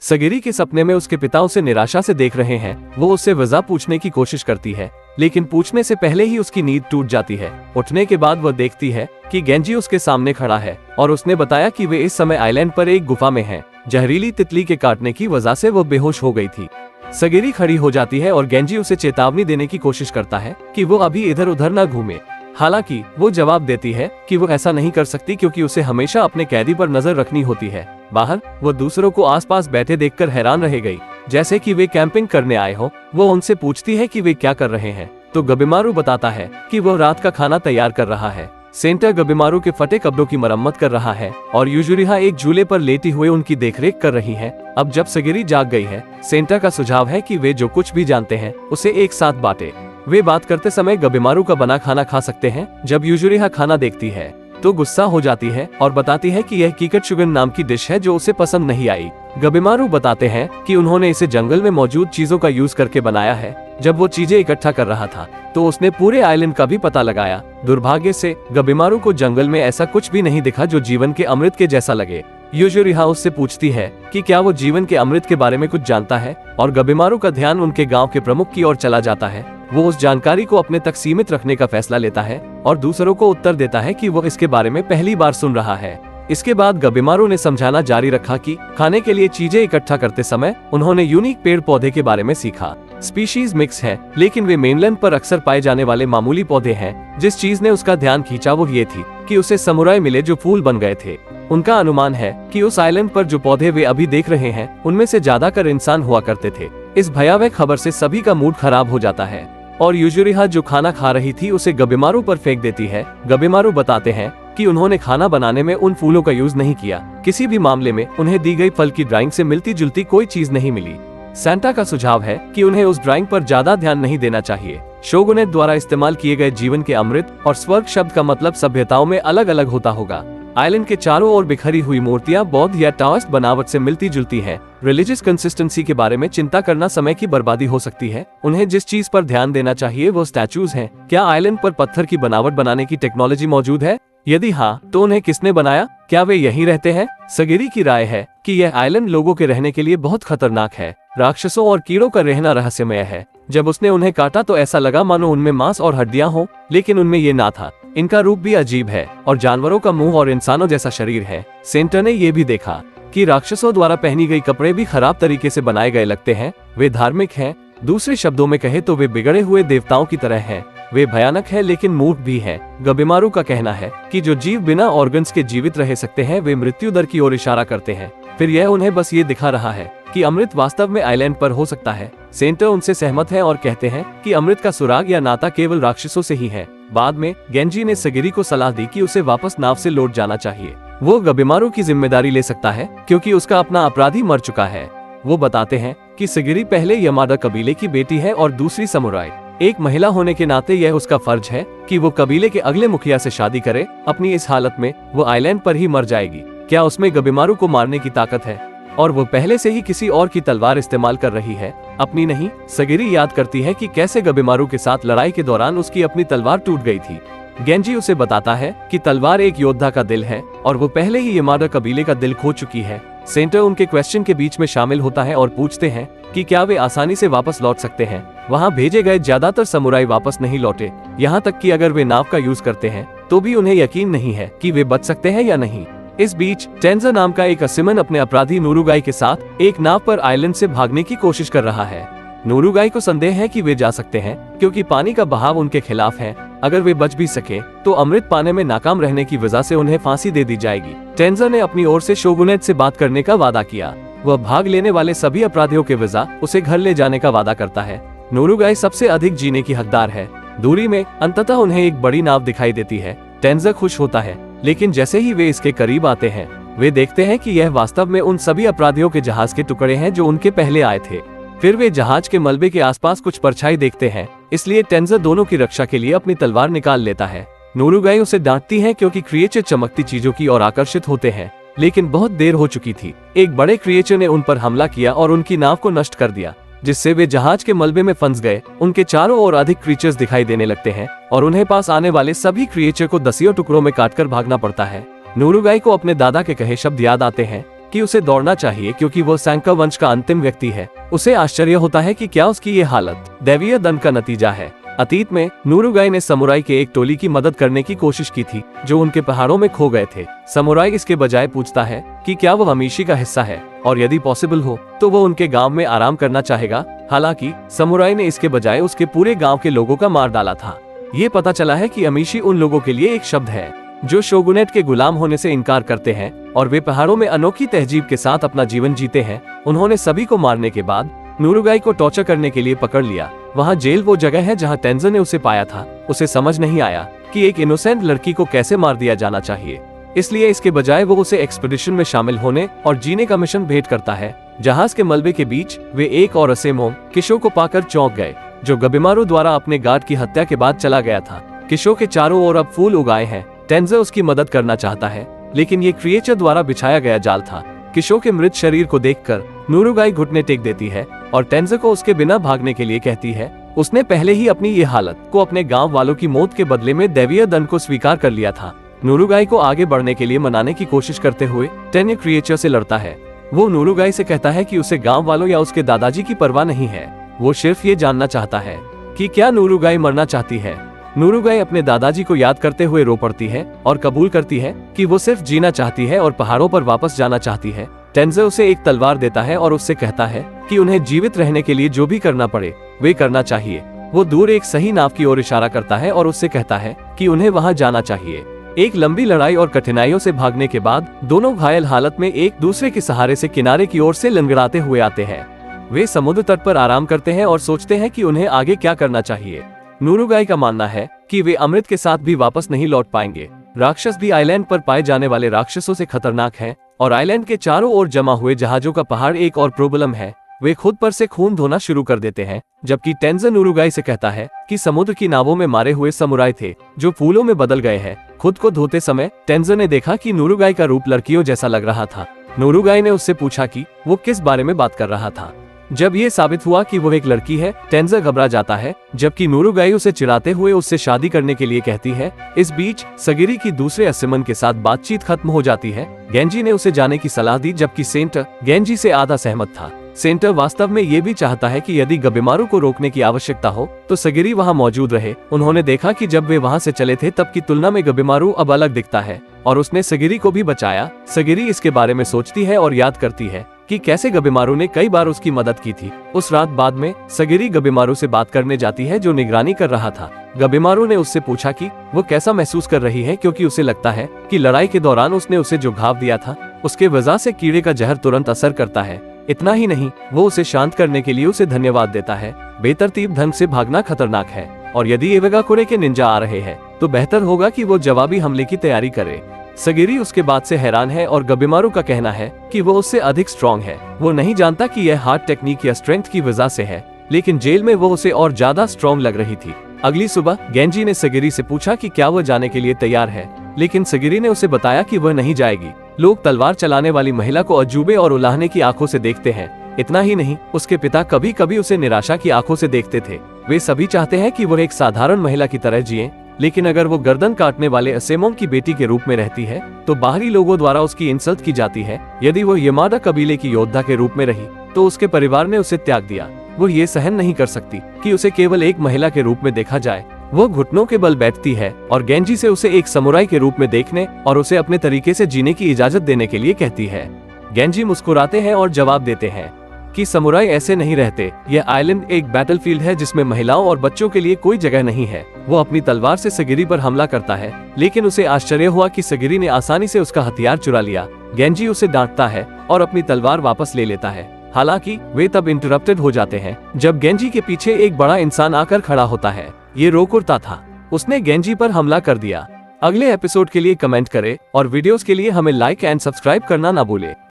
सगिरी के सपने में उसके पिता उसे निराशा से देख रहे हैं। वो उससे वजह पूछने की कोशिश करती है, लेकिन पूछने से पहले ही उसकी नींद टूट जाती है। उठने के बाद वह देखती है कि गेंजी उसके सामने खड़ा है और उसने बताया कि वे इस समय आइलैंड पर एक गुफा में हैं। जहरीली तितली के काटने की वजह से वो बेहोश हो गई थी। सगिरी खड़ी हो जाती है और गेंजी उसे चेतावनी देने की कोशिश करता है कि वो अभी इधर उधर न घूमे। हालांकि वो जवाब देती है कि वो ऐसा नहीं कर सकती क्योंकि उसे हमेशा अपने कैदी पर नजर रखनी होती है। बाहर वो दूसरों को आसपास बैठे देखकर हैरान रह गई, जैसे कि वे कैंपिंग करने आए हो। वो उनसे पूछती है कि वे क्या कर रहे हैं, तो गबिमारू बताता है कि वो रात का खाना तैयार कर रहा है। सेंटा गबिमारू के फटे कपड़ों की मरम्मत कर रहा है और यूजुरिहा एक झूले पर लेटी हुए उनकी देखरेख कर रही है। अब जब सगिरी जाग गई है, सेंटा का सुझाव है कि वे जो कुछ भी जानते हैं उसे एक साथ बांटे। वे बात करते समय गबिमारू का बना खाना खा सकते हैं। जब यूजुरिहा खाना देखती है तो गुस्सा हो जाती है और बताती है कि यह कीकटशुगन नाम की डिश है जो उसे पसंद नहीं आई। गबिमारू बताते हैं कि उन्होंने इसे जंगल में मौजूद चीजों का यूज करके बनाया है। जब वो चीजें इकट्ठा कर रहा था तो उसने पूरे आइलैंड का भी पता लगाया। दुर्भाग्य से गबिमारू को जंगल में ऐसा कुछ भी नहीं दिखा जो जीवन के अमृत के जैसा लगे। यूजुरिहा उससे पूछती है कि क्या वो जीवन के अमृत के बारे में कुछ जानता है, और गबिमारू का ध्यान उनके गांव के प्रमुख की ओर चला जाता है। वो उस जानकारी को अपने तक सीमित रखने का फैसला लेता है और दूसरों को उत्तर देता है कि वो इसके बारे में पहली बार सुन रहा है। इसके बाद गबिमारू ने समझाना जारी रखा कि खाने के लिए चीजें इकट्ठा करते समय उन्होंने यूनिक पेड़ पौधे के बारे में सीखा। स्पीशीज मिक्स है, लेकिन वे मेनलैंड पर अक्सर पाए जाने वाले मामूली पौधे हैं। जिस चीज ने उसका ध्यान खींचा वो ये थी कि उसे समुराई मिले जो फूल बन गए थे। उनका अनुमान है कि उस आइलैंड पर जो पौधे वे अभी देख रहे हैं उनमें से ज्यादातर इंसान हुआ करते थे। इस भयावह खबर से सभी का मूड खराब हो जाता है और यूजुरिहा जो खाना खा रही थी उसे गबिमारू पर फेंक देती है। गबिमारू बताते हैं कि उन्होंने खाना बनाने में उन फूलों का यूज नहीं किया। किसी भी मामले में उन्हें दी गई फल की ड्राइंग से मिलती जुलती कोई चीज नहीं मिली। सेंटा का सुझाव है कि उन्हें उस ड्राइंग पर ज्यादा ध्यान नहीं देना चाहिए। शोगुनेट द्वारा इस्तेमाल किए गए जीवन के अमृत और स्वर्ग शब्द का मतलब सभ्यताओं में अलग अलग होता होगा। आइलैंड के चारों ओर बिखरी हुई मूर्तियां बौद्ध या टाओइस्ट बनावट से मिलती जुलती हैं। रिलीजियस कंसिस्टेंसी के बारे में चिंता करना समय की बर्बादी हो सकती है। उन्हें जिस चीज पर ध्यान देना चाहिए वो स्टैचूज हैं। क्या आइलैंड पर पत्थर की बनावट बनाने की टेक्नोलॉजी मौजूद है? यदि हाँ, तो उन्हें किसने बनाया? क्या वे यहीं रहते हैं? सगिरी की राय है कि यह आइलैंड लोगों के रहने के लिए बहुत खतरनाक है। राक्षसों और कीड़ों का रहना रहस्यमय है। जब उसने उन्हें काटा तो ऐसा लगा मानो उनमें मांस और हड्डियां हों, लेकिन उनमें ये ना था। इनका रूप भी अजीब है और जानवरों का मुंह और इंसानों जैसा शरीर है। सेंटर ने ये भी देखा कि राक्षसों द्वारा पहनी गई कपड़े भी खराब तरीके से बनाए गए लगते हैं। वे धार्मिक हैं। दूसरे शब्दों में कहे तो वे बिगड़े हुए देवताओं की तरह हैं। वे भयानक है लेकिन मूर्ख भी हैं। गबिमारू का कहना है कि जो जीव बिना ऑर्गन्स के जीवित रह सकते हैं वे मृत्यु दर की ओर इशारा करते हैं। फिर यह उन्हें बस ये दिखा रहा है कि अमृत वास्तव में आइलैंड पर हो सकता है। सेंटर उनसे सहमत है और कहते हैं कि अमृत का सुराग या नाता केवल राक्षसों से ही है। बाद में गेंजी ने सगिरी को सलाह दी कि उसे वापस नाव से लौट जाना चाहिए। वो गबिमारू की जिम्मेदारी ले सकता है क्योंकि उसका अपना अपराधी मर चुका है। वो बताते हैं कि सगिरी पहले यमाडा कबीले की बेटी है और दूसरी समुराई। एक महिला होने के नाते यह उसका फर्ज है कि वो कबीले के अगले मुखिया से शादी करे। अपनी इस हालत में वो आइलैंड पर ही मर जाएगी। क्या उसमें गबिमारू को मारने की ताकत है? और वो पहले से ही किसी और की तलवार इस्तेमाल कर रही है, अपनी नहीं। सगिरी याद करती है कि कैसे गबिमारू के साथ लड़ाई के दौरान उसकी अपनी तलवार टूट गई थी। गेंजी उसे बताता है कि तलवार एक योद्धा का दिल है और वो पहले ही यमाडा कबीले का दिल खो चुकी है। सेंटर उनके क्वेश्चन के बीच में शामिल होता है और पूछते हैं कि क्या वे आसानी से वापस लौट सकते हैं। वहाँ भेजे गए ज्यादातर समुराई वापस नहीं लौटे। यहाँ तक कि अगर वे नाव का यूज करते हैं तो भी उन्हें यकीन नहीं है कि वे बच सकते हैं या नहीं। इस बीच टेंजा नाम का एक असिमन अपने अपराधी नूरुगाई के साथ एक नाव पर आइलैंड से भागने की कोशिश कर रहा है। नूरुगाई को संदेह है कि वे जा सकते हैं क्योंकि पानी का बहाव उनके खिलाफ है। अगर वे बच भी सके तो अमृत पाने में नाकाम रहने की वजह से उन्हें फांसी दे दी जाएगी। टेंजा ने अपनी ओर से शोगुनेट से बात करने का वादा किया। वह भाग लेने वाले सभी अपराधियों के वजह उसे घर ले जाने का वादा करता है। नूरुगाई सबसे अधिक जीने की हकदार है। दूरी में अंततः उन्हें एक बड़ी नाव दिखाई देती है। टेंजा खुश होता है, लेकिन जैसे ही वे इसके करीब आते हैं वे देखते हैं कि यह वास्तव में उन सभी अपराधियों के जहाज के टुकड़े हैं जो उनके पहले आए थे। फिर वे जहाज के मलबे के आसपास कुछ परछाई देखते हैं, इसलिए टेंजा दोनों की रक्षा के लिए अपनी तलवार निकाल लेता है। नूरुगाई उसे डांटती है क्योंकि क्रिएचर चमकती चीजों की ओर आकर्षित होते हैं, लेकिन बहुत देर हो चुकी थी। एक बड़े क्रिएचर ने उन पर हमला किया और उनकी नाव को नष्ट कर दिया, जिससे वे जहाज के मलबे में फंस गए। उनके चारों ओर अधिक क्रिएचर्स दिखाई देने लगते हैं और उन्हें पास आने वाले सभी क्रिएचर को दसियों टुकड़ों में काटकर भागना पड़ता है। नूरुगाई को अपने दादा के कहे शब्द याद आते हैं कि उसे दौड़ना चाहिए क्योंकि वो सैंका वंश का अंतिम व्यक्ति है। उसे आश्चर्य होता है कि क्या उसकी ये हालत दैवीय दंड का नतीजा है। अतीत में नूरुगाई ने समुराई के एक टोली की मदद करने की कोशिश की थी जो उनके पहाड़ों में खो गए थे। समुराई इसके बजाय पूछता है कि क्या वो हमीशी का हिस्सा है और यदि पॉसिबल हो तो वो उनके गांव में आराम करना चाहेगा। हालांकि समुराई ने इसके बजाय उसके पूरे गांव के लोगों का मार डाला था। ये पता चला है कि हमीशी उन लोगों के लिए एक शब्द है जो शोगुनेट के गुलाम होने से इनकार करते हैं और वे पहाड़ों में अनोखी तहजीब के साथ अपना जीवन जीते हैं। उन्होंने सभी को मारने के बाद नूरुगाई को टॉर्चर करने के लिए पकड़ लिया। वहाँ जेल वो जगह है जहाँ टेंजो ने उसे पाया था। उसे समझ नहीं आया कि एक इनोसेंट लड़की को कैसे मार दिया जाना चाहिए, इसलिए इसके बजाय वो उसे एक्सपीडिशन में शामिल होने और जीने का मिशन भेंट करता है। जहाज के मलबे के बीच वे एक और असेमोम किशो को पाकर चौंक गए जो गबिमारू द्वारा अपने गार्ड की हत्या के बाद चला गया था। किशो के चारों ओर अब फूल उगाए हैं। टेंजो उसकी मदद करना चाहता है लेकिन ये क्रिएचर द्वारा बिछाया गया जाल था। किशो के मृत शरीर को देखकर नूरुगाई घुटने टेक देती है और टेंजो को उसके बिना भागने के लिए कहती है। उसने पहले ही अपनी ये हालत को अपने गांव वालों की मौत के बदले में दैवीय दंड को स्वीकार कर लिया था। नूरुगाई को आगे बढ़ने के लिए मनाने की कोशिश करते हुए टेन्य क्रिएचर से लड़ता है। वो नूरुगाई से कहता है कि उसे गांव वालों या उसके दादाजी की परवाह नहीं है। वो सिर्फ ये जानना चाहता है कि क्या नूरुगाई मरना चाहती है। नूरुगाई अपने दादाजी को याद करते हुए रो पड़ती है और कबूल करती है कि वो सिर्फ जीना चाहती है और पहाड़ों पर वापस जाना चाहती है। टेंजो उसे एक तलवार देता है और उससे कहता है कि उन्हें जीवित रहने के लिए जो भी करना पड़े वे करना चाहिए। वो दूर एक सही नाव की ओर इशारा करता है और उससे कहता है कि उन्हें वहां जाना चाहिए। एक लंबी लड़ाई और कठिनाइयों से भागने के बाद दोनों घायल हालत में एक दूसरे के सहारे से किनारे की ओर से लंगड़ाते हुए आते हैं। वे समुद्र तट पर आराम करते हैं और सोचते हैं कि उन्हें आगे क्या करना चाहिए। नूरुगाई का मानना है कि वे अमृत के साथ भी वापस नहीं लौट पाएंगे। राक्षस भी आइलैंड पर पाए जाने वाले राक्षसों से खतरनाक हैं और आइलैंड के चारों ओर जमा हुए जहाजों का पहाड़ एक और प्रॉब्लम है। वे खुद पर से खून धोना शुरू कर देते हैं, जबकि टेंजो नूरुगाई से कहता है कि समुद्र की नावों में मारे हुए समुराई थे जो फूलों में बदल गए हैं। खुद को धोते समय टेंजो ने देखा कि नूरुगाई का रूप लड़कियों जैसा लग रहा था। नूरुगाई ने उससे पूछा कि वो किस बारे में बात कर रहा था। जब ये साबित हुआ कि वो एक लड़की है, टेंजो घबरा जाता है, जबकि नूरुगाई उसे चिढ़ाते हुए उससे शादी करने के लिए कहती है। इस बीच सगिरी की दूसरे असेमन के साथ बातचीत खत्म हो जाती है। गेंजी ने उसे जाने की सलाह दी, जबकि सेंटर गेंजी से आधा सहमत था। सेंटर वास्तव में ये भी चाहता है कि यदि गबिमारू को रोकने की आवश्यकता हो तो सगिरी वहाँ मौजूद रहे। उन्होंने देखा कि जब वे वहाँ से चले थे तब की तुलना में गबिमारू अब अलग दिखता है और उसने सगिरी को भी बचाया। सगिरी इसके बारे में सोचती है और याद करती है कि कैसे गबिमारू ने कई बार उसकी मदद की थी। उस रात बाद में सगिरी गबिमारू से बात करने जाती है जो निगरानी कर रहा था। गबिमारू ने उससे पूछा कि वो कैसा महसूस कर रही है, क्योंकि उसे लगता है कि लड़ाई के दौरान उसने उसे जो घाव दिया था उसके वजह से कीड़े का जहर तुरंत असर करता है। इतना ही नहीं, वो उसे शांत करने के लिए उसे धन्यवाद देता है। बेतरतीब ढंग से भागना खतरनाक है और यदि इवागाकुरे के निंजा आ रहे हैं तो बेहतर होगा कि वो जवाबी हमले की तैयारी करे। सगिरी उसके बाद से हैरान है और गबिमारू का कहना है कि वो उससे अधिक स्ट्रॉन्ग है। वो नहीं जानता कि यह हार्ड टेक्निक या स्ट्रेंथ की वजह से है, लेकिन जेल में वो उसे और ज्यादा स्ट्रॉन्ग लग रही थी। अगली सुबह गेंजी ने सगिरी से पूछा कि क्या वह जाने के लिए तैयार है, लेकिन सगिरी ने उसे बताया कि वह नहीं जाएगी। लोग तलवार चलाने वाली महिला को अजूबे और उलाहने की आंखों से देखते हैं। इतना ही नहीं, उसके पिता कभी कभी उसे निराशा की आंखों से देखते थे। वे सभी चाहते हैं कि वह एक साधारण महिला की तरह जिए, लेकिन अगर वो गर्दन काटने वाले असेमोम की बेटी के रूप में रहती है तो बाहरी लोगों द्वारा उसकी इंसल्ट की जाती है। यदि वो यमादा कबीले की योद्धा के रूप में रही तो उसके परिवार ने उसे त्याग दिया। वो ये सहन नहीं कर सकती कि उसे केवल एक महिला के रूप में देखा जाए। वो घुटनों के बल बैठती है और गेंजी से उसे एक समुराई के रूप में देखने और उसे अपने तरीके से जीने की इजाजत देने के लिए कहती है। गेंजी मुस्कुराते हैं और जवाब देते हैं कि समुराई ऐसे नहीं रहते। यह आइलैंड एक बैटलफील्ड है जिसमें महिलाओं और बच्चों के लिए कोई जगह नहीं है। वो अपनी तलवार से सगिरी पर हमला करता है, लेकिन उसे आश्चर्य हुआ कि सगिरी ने आसानी से उसका हथियार चुरा लिया। गेंजी उसे डांटता है और अपनी तलवार वापस ले लेता है। हालांकि वे तब इंटरप्टेड हो जाते हैं जब गेंजी के पीछे एक बड़ा इंसान आकर खड़ा होता है। ये रोकुर्ता था। उसने गेंजी पर हमला कर दिया। अगले एपिसोड के लिए कमेंट करें और वीडियोस के लिए हमें लाइक एंड सब्सक्राइब करना ना भूले।